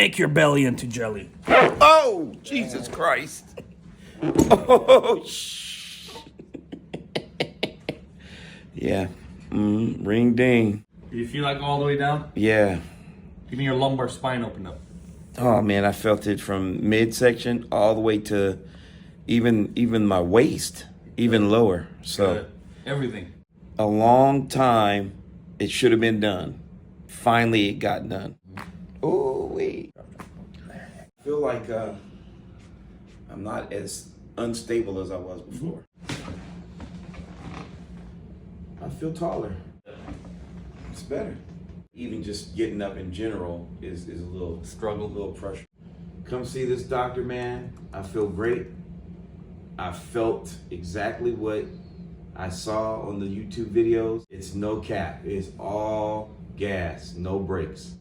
make your belly into jelly. Oh, Jesus Christ. Oh, yeah. Ring ding. Do you feel like all the way down? Yeah. Even your lumbar spine opened up. Oh man, I felt it from midsection all the way to even my waist, even lower. So Good. Everything. a long time it should have been done. Finally it got done. Oh wait. I feel like I'm not as unstable as I was before. I feel taller. It's better. Even just getting up in general is a little struggle, a little pressure. Come see this doctor, man. I feel great. I felt exactly what I saw on the YouTube videos. It's no cap. It's all gas, no brakes.